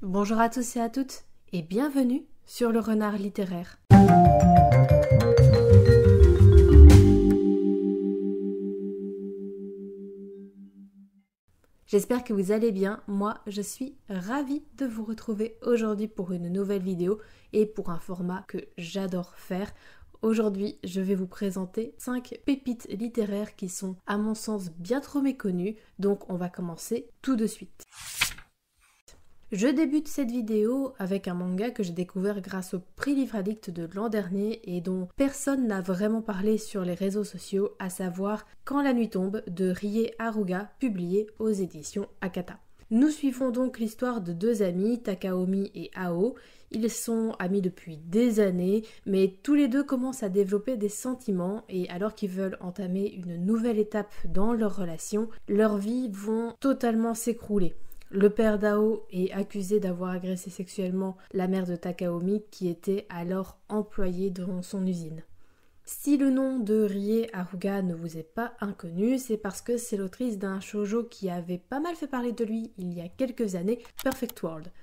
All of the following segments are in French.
Bonjour à tous et à toutes et bienvenue sur le Renard littéraire. J'espère que vous allez bien, moi je suis ravie de vous retrouver aujourd'hui pour une nouvelle vidéo et pour un format que j'adore faire. Aujourd'hui, je vais vous présenter 5 pépites littéraires qui sont à mon sens bien trop méconnues, donc on va commencer tout de suite. Je débute cette vidéo avec un manga que j'ai découvert grâce au prix Livre Addict de l'an dernier et dont personne n'a vraiment parlé sur les réseaux sociaux, à savoir Quand la nuit tombe de Rie Haruga, publié aux éditions Akata. Nous suivons donc l'histoire de deux amis, Takaomi et Ao. Ils sont amis depuis des années, mais tous les deux commencent à développer des sentiments et alors qu'ils veulent entamer une nouvelle étape dans leur relation, leurs vies vont totalement s'écrouler. Le père d'Ao est accusé d'avoir agressé sexuellement la mère de Takaomi qui était alors employée dans son usine. Si le nom de Rie Haruga ne vous est pas inconnu, c'est parce que c'est l'autrice d'un shoujo qui avait pas mal fait parler de lui il y a quelques années, Perfect World.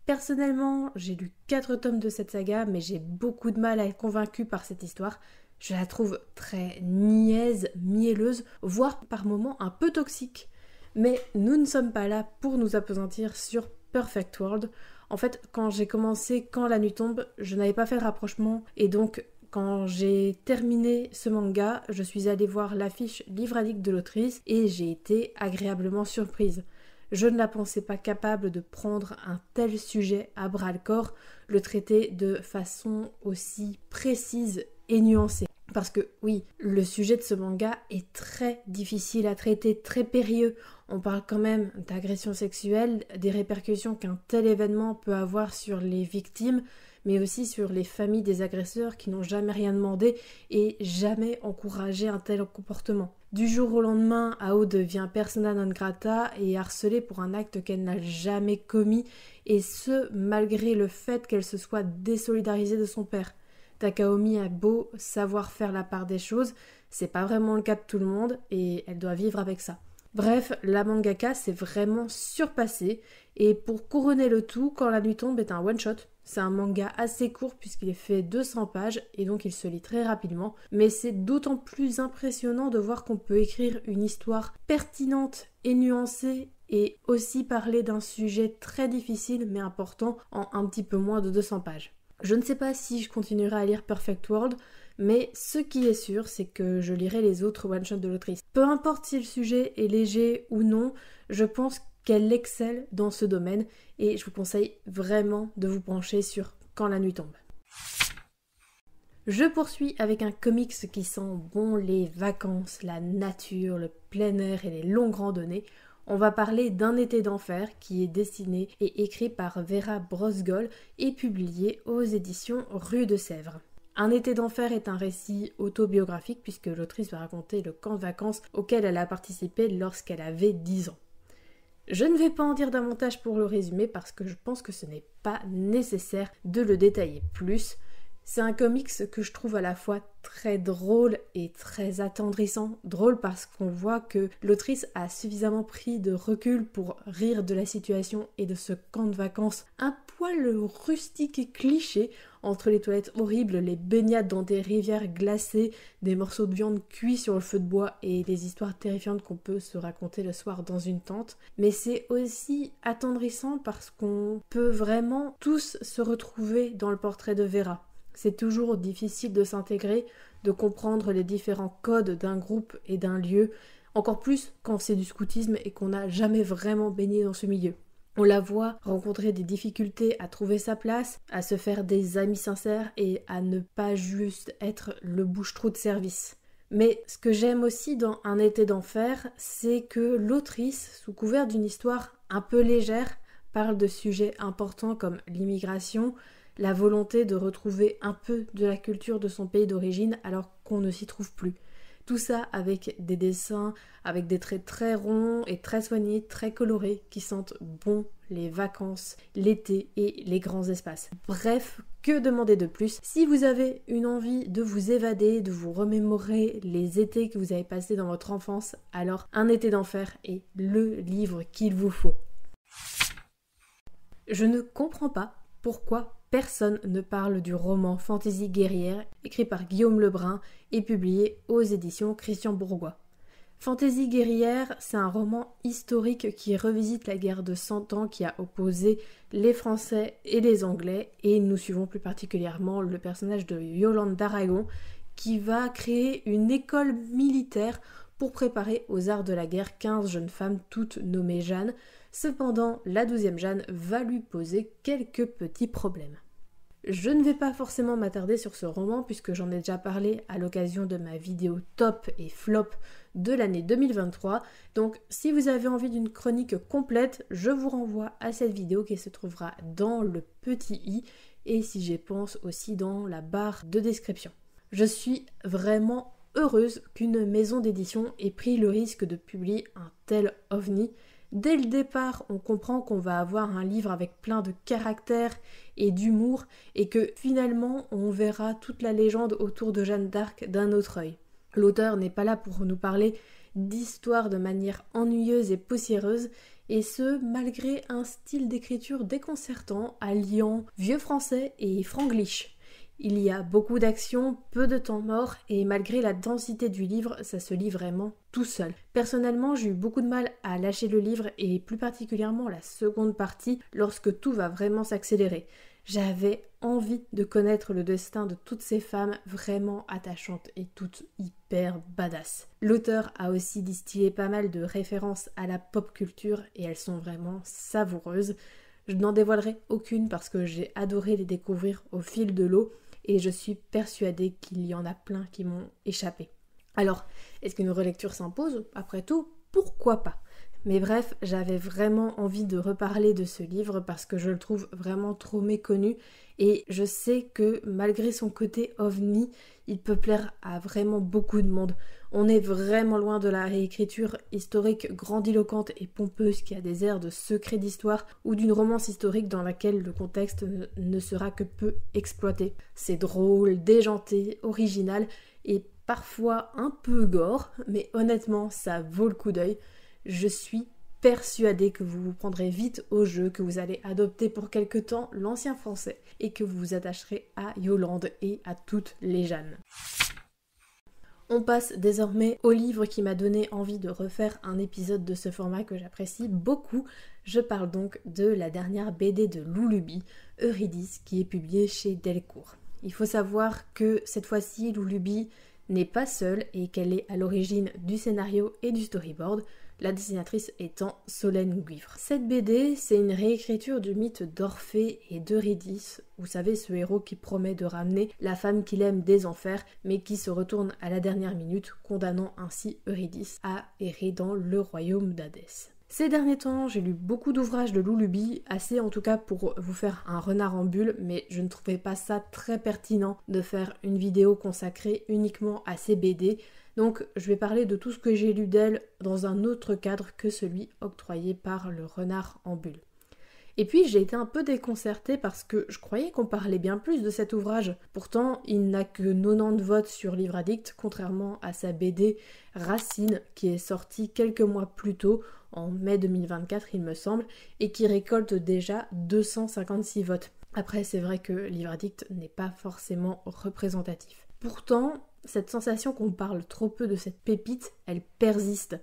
Personnellement, j'ai lu 4 tomes de cette saga, mais j'ai beaucoup de mal à être convaincue par cette histoire. Je la trouve très niaise, mielleuse, voire par moments un peu toxique. Mais nous ne sommes pas là pour nous appesantir sur Perfect World. En fait, quand j'ai commencé Quand la nuit tombe, je n'avais pas fait le rapprochement et donc quand j'ai terminé ce manga, je suis allée voir l'affiche Livre Addict de l'autrice et j'ai été agréablement surprise. Je ne la pensais pas capable de prendre un tel sujet à bras-le-corps, le traiter de façon aussi précise et nuancée. Parce que oui, le sujet de ce manga est très difficile à traiter, très périlleux. On parle quand même d'agression sexuelle, des répercussions qu'un tel événement peut avoir sur les victimes, mais aussi sur les familles des agresseurs qui n'ont jamais rien demandé et jamais encouragé un tel comportement. Du jour au lendemain, Ao devient persona non grata et harcelée pour un acte qu'elle n'a jamais commis, et ce, malgré le fait qu'elle se soit désolidarisée de son père. Takaomi a beau savoir faire la part des choses, c'est pas vraiment le cas de tout le monde et elle doit vivre avec ça. Bref, la mangaka s'est vraiment surpassée et pour couronner le tout, Quand la nuit tombe est un one-shot. C'est un manga assez court puisqu'il est fait 200 pages et donc il se lit très rapidement, mais c'est d'autant plus impressionnant de voir qu'on peut écrire une histoire pertinente et nuancée et aussi parler d'un sujet très difficile mais important en un petit peu moins de 200 pages. Je ne sais pas si je continuerai à lire Perfect World, mais ce qui est sûr, c'est que je lirai les autres one-shots de l'autrice. Peu importe si le sujet est léger ou non, je pense qu'elle excelle dans ce domaine et je vous conseille vraiment de vous pencher sur Quand la nuit tombe. Je poursuis avec un comics qui sent bon les vacances, la nature, le plein air et les longues randonnées. On va parler d'Un été d'enfer qui est dessiné et écrit par Vera Brosgol et publié aux éditions Rue de Sèvres. Un été d'enfer est un récit autobiographique puisque l'autrice va raconter le camp de vacances auquel elle a participé lorsqu'elle avait 10 ans. Je ne vais pas en dire davantage pour le résumer parce que je pense que ce n'est pas nécessaire de le détailler plus. C'est un comics que je trouve à la fois très drôle et très attendrissant. Drôle parce qu'on voit que l'autrice a suffisamment pris de recul pour rire de la situation et de ce camp de vacances un poil rustique et cliché, entre les toilettes horribles, les baignades dans des rivières glacées, des morceaux de viande cuits sur le feu de bois et les histoires terrifiantes qu'on peut se raconter le soir dans une tente. Mais c'est aussi attendrissant parce qu'on peut vraiment tous se retrouver dans le portrait de Vera. C'est toujours difficile de s'intégrer, de comprendre les différents codes d'un groupe et d'un lieu, encore plus quand c'est du scoutisme et qu'on n'a jamais vraiment baigné dans ce milieu. On la voit rencontrer des difficultés à trouver sa place, à se faire des amis sincères et à ne pas juste être le bouche-trou de service. Mais ce que j'aime aussi dans Un été d'enfer, c'est que l'autrice, sous couvert d'une histoire un peu légère, parle de sujets importants comme l'immigration, la volonté de retrouver un peu de la culture de son pays d'origine alors qu'on ne s'y trouve plus. Tout ça avec des dessins, avec des traits très ronds et très soignés, très colorés, qui sentent bon les vacances, l'été et les grands espaces. Bref, que demander de plus? Si vous avez une envie de vous évader, de vous remémorer les étés que vous avez passés dans votre enfance, alors Un été d'enfer est le livre qu'il vous faut. Je ne comprends pas pourquoi personne ne parle du roman fantasy guerrière écrit par Guillaume Lebrun et publié aux éditions Christian Bourgois. Fantasy guerrière, c'est un roman historique qui revisite la guerre de 100 ans qui a opposé les Français et les Anglais, et nous suivons plus particulièrement le personnage de Yolande d'Aragon qui va créer une école militaire pour préparer aux arts de la guerre 15 jeunes femmes toutes nommées Jeanne. Cependant, la 12e Jeanne va lui poser quelques petits problèmes. Je ne vais pas forcément m'attarder sur ce roman puisque j'en ai déjà parlé à l'occasion de ma vidéo top et flop de l'année 2023. Donc si vous avez envie d'une chronique complète, je vous renvoie à cette vidéo qui se trouvera dans le petit i et si j'y pense aussi dans la barre de description. Je suis vraiment heureuse qu'une maison d'édition ait pris le risque de publier un tel ovni. Dès le départ, on comprend qu'on va avoir un livre avec plein de caractère et d'humour et que finalement, on verra toute la légende autour de Jeanne d'Arc d'un autre œil. L'auteur n'est pas là pour nous parler d'histoire de manière ennuyeuse et poussiéreuse, et ce, malgré un style d'écriture déconcertant alliant vieux français et franglish. Il y a beaucoup d'action, peu de temps mort, et malgré la densité du livre, ça se lit vraiment tout seul. Personnellement, j'ai eu beaucoup de mal à lâcher le livre, et plus particulièrement la seconde partie, lorsque tout va vraiment s'accélérer. J'avais envie de connaître le destin de toutes ces femmes vraiment attachantes et toutes hyper badass. L'auteur a aussi distillé pas mal de références à la pop culture, et elles sont vraiment savoureuses. Je n'en dévoilerai aucune parce que j'ai adoré les découvrir au fil de l'eau, et je suis persuadée qu'il y en a plein qui m'ont échappé. Alors, est-ce qu'une relecture s'impose? Après tout, pourquoi pas? Mais bref, j'avais vraiment envie de reparler de ce livre parce que je le trouve vraiment trop méconnu et je sais que malgré son côté ovni, il peut plaire à vraiment beaucoup de monde. On est vraiment loin de la réécriture historique grandiloquente et pompeuse qui a des airs de secret d'histoire ou d'une romance historique dans laquelle le contexte ne sera que peu exploité. C'est drôle, déjanté, original et parfois un peu gore, mais honnêtement ça vaut le coup d'œil. Je suis persuadée que vous vous prendrez vite au jeu, que vous allez adopter pour quelque temps l'ancien français et que vous vous attacherez à Yolande et à toutes les Jeannes. On passe désormais au livre qui m'a donné envie de refaire un épisode de ce format que j'apprécie beaucoup. Je parle donc de la dernière BD de Loulubi, Eurydice, qui est publiée chez Delcourt. Il faut savoir que cette fois-ci, Loulubi n'est pas seule et qu'elle est à l'origine du scénario et du storyboard, la dessinatrice étant Solène Guivre. Cette BD, c'est une réécriture du mythe d'Orphée et d'Eurydice, vous savez, ce héros qui promet de ramener la femme qu'il aime des enfers, mais qui se retourne à la dernière minute, condamnant ainsi Eurydice à errer dans le royaume d'Hadès. Ces derniers temps, j'ai lu beaucoup d'ouvrages de Loulubi, assez en tout cas pour vous faire un renard en bulle, mais je ne trouvais pas ça très pertinent de faire une vidéo consacrée uniquement à ces BD. Donc je vais parler de tout ce que j'ai lu d'elle dans un autre cadre que celui octroyé par le renard en bulle. Et puis j'ai été un peu déconcertée parce que je croyais qu'on parlait bien plus de cet ouvrage. Pourtant, il n'a que 90 votes sur Livre Addict, contrairement à sa BD Racine, qui est sortie quelques mois plus tôt, en mai 2024 il me semble, et qui récolte déjà 256 votes. Après, c'est vrai que Livre Addict n'est pas forcément représentatif. Pourtant, cette sensation qu'on parle trop peu de cette pépite, elle persiste.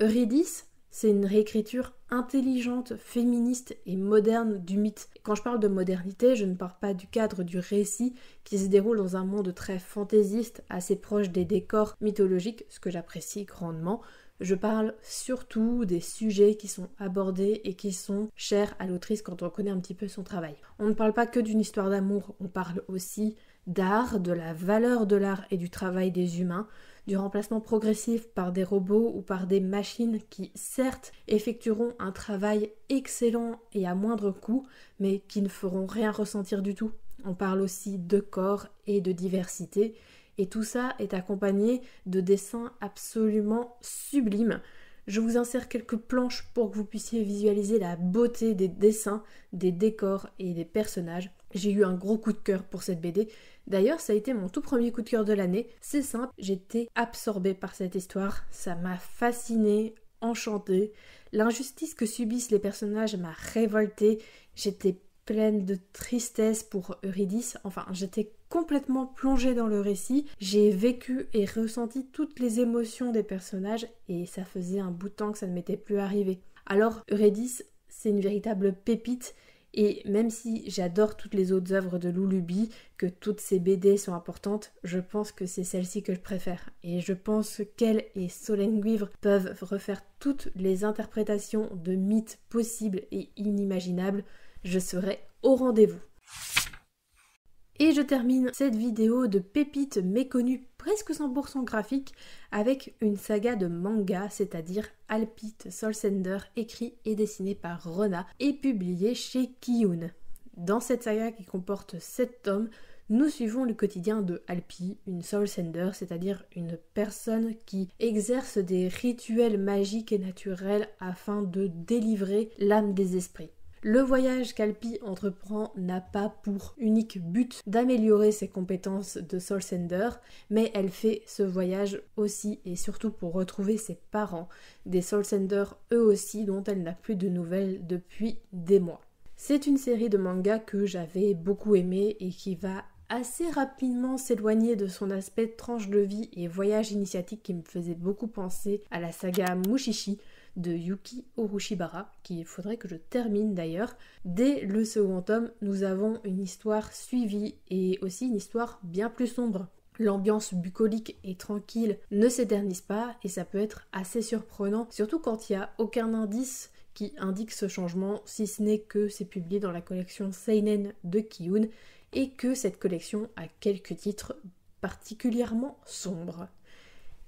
Eurydice, c'est une réécriture intelligente, féministe et moderne du mythe. Quand je parle de modernité, je ne parle pas du cadre du récit qui se déroule dans un monde très fantaisiste, assez proche des décors mythologiques, ce que j'apprécie grandement. Je parle surtout des sujets qui sont abordés et qui sont chers à l'autrice quand on connaît un petit peu son travail. On ne parle pas que d'une histoire d'amour, on parle aussi d'art, de la valeur de l'art et du travail des humains, du remplacement progressif par des robots ou par des machines qui, certes, effectueront un travail excellent et à moindre coût, mais qui ne feront rien ressentir du tout. On parle aussi de corps et de diversité, et tout ça est accompagné de dessins absolument sublimes. Je vous insère quelques planches pour que vous puissiez visualiser la beauté des dessins, des décors et des personnages. J'ai eu un gros coup de cœur pour cette BD. D'ailleurs, ça a été mon tout premier coup de cœur de l'année. C'est simple, j'étais absorbée par cette histoire. Ça m'a fascinée, enchantée. L'injustice que subissent les personnages m'a révoltée. J'étais pleine de tristesse pour Eurydice. Enfin, j'étais complètement plongée dans le récit. J'ai vécu et ressenti toutes les émotions des personnages et ça faisait un bout de temps que ça ne m'était plus arrivé. Alors, Eurydice, c'est une véritable pépite. Et même si j'adore toutes les autres œuvres de Lou Luby, que toutes ces BD sont importantes, je pense que c'est celle-ci que je préfère. Et je pense qu'elle et Solène Guivre peuvent refaire toutes les interprétations de mythes possibles et inimaginables. Je serai au rendez-vous. Et je termine cette vidéo de pépites méconnues presque 100% graphiques avec une saga de manga, c'est-à-dire Alpite Soul Sender, écrit et dessiné par Rona et publié chez Kiyun. Dans cette saga qui comporte 7 tomes, nous suivons le quotidien de Alpi, une Soul Sender, c'est-à-dire une personne qui exerce des rituels magiques et naturels afin de délivrer l'âme des esprits. Le voyage qu'Alpi entreprend n'a pas pour unique but d'améliorer ses compétences de Soul Sender, mais elle fait ce voyage aussi et surtout pour retrouver ses parents, des Soul Sender eux aussi dont elle n'a plus de nouvelles depuis des mois. C'est une série de mangas que j'avais beaucoup aimé et qui va assez rapidement s'éloigner de son aspect tranche de vie et voyage initiatique qui me faisait beaucoup penser à la saga Mushishi de Yuki Orochibara, qu'il faudrait que je termine d'ailleurs. Dès le second tome, nous avons une histoire suivie et aussi une histoire bien plus sombre. L'ambiance bucolique et tranquille ne s'éternise pas et ça peut être assez surprenant, surtout quand il n'y a aucun indice qui indique ce changement, si ce n'est que c'est publié dans la collection Seinen de Kiyun et que cette collection a quelques titres particulièrement sombres.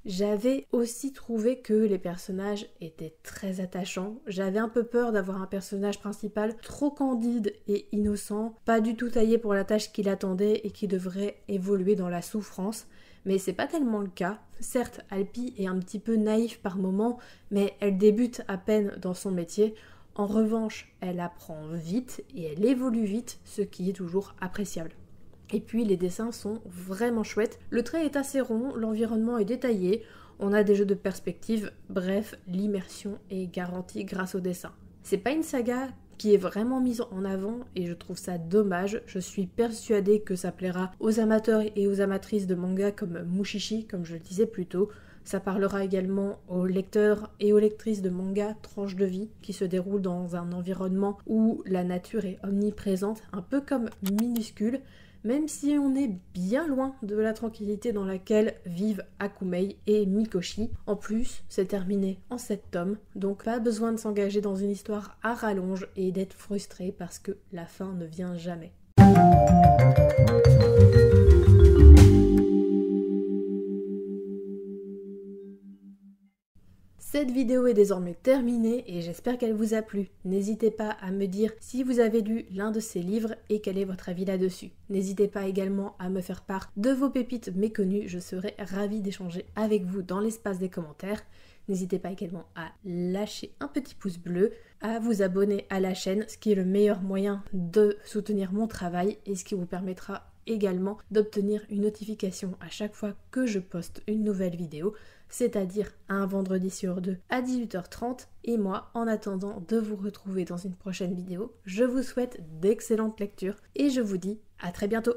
J'avais aussi trouvé que les personnages étaient très attachants. J'avais un peu peur d'avoir un personnage principal trop candide et innocent, pas du tout taillé pour la tâche qu'il attendait et qui devrait évoluer dans la souffrance. Mais c'est pas tellement le cas. Certes, Alpi est un petit peu naïve par moments, mais elle débute à peine dans son métier. En revanche, elle apprend vite et elle évolue vite, ce qui est toujours appréciable. Et puis les dessins sont vraiment chouettes, le trait est assez rond, l'environnement est détaillé, on a des jeux de perspective, bref, l'immersion est garantie grâce au dessin. C'est pas une saga qui est vraiment mise en avant et je trouve ça dommage, je suis persuadée que ça plaira aux amateurs et aux amatrices de manga comme Mushishi, comme je le disais plus tôt. Ça parlera également aux lecteurs et aux lectrices de manga tranche de vie qui se déroulent dans un environnement où la nature est omniprésente, un peu comme Minuscule, même si on est bien loin de la tranquillité dans laquelle vivent Akumei et Mikoshi. En plus, c'est terminé en 7 tomes, donc pas besoin de s'engager dans une histoire à rallonge et d'être frustré parce que la fin ne vient jamais. Cette vidéo est désormais terminée et j'espère qu'elle vous a plu. N'hésitez pas à me dire si vous avez lu l'un de ces livres et quel est votre avis là-dessus. N'hésitez pas également à me faire part de vos pépites méconnues, je serai ravie d'échanger avec vous dans l'espace des commentaires. N'hésitez pas également à lâcher un petit pouce bleu, à vous abonner à la chaîne, ce qui est le meilleur moyen de soutenir mon travail et ce qui vous permettra également d'obtenir une notification à chaque fois que je poste une nouvelle vidéo, c'est-à-dire un vendredi sur 2 à 18h30. Et moi, en attendant de vous retrouver dans une prochaine vidéo, je vous souhaite d'excellentes lectures et je vous dis à très bientôt.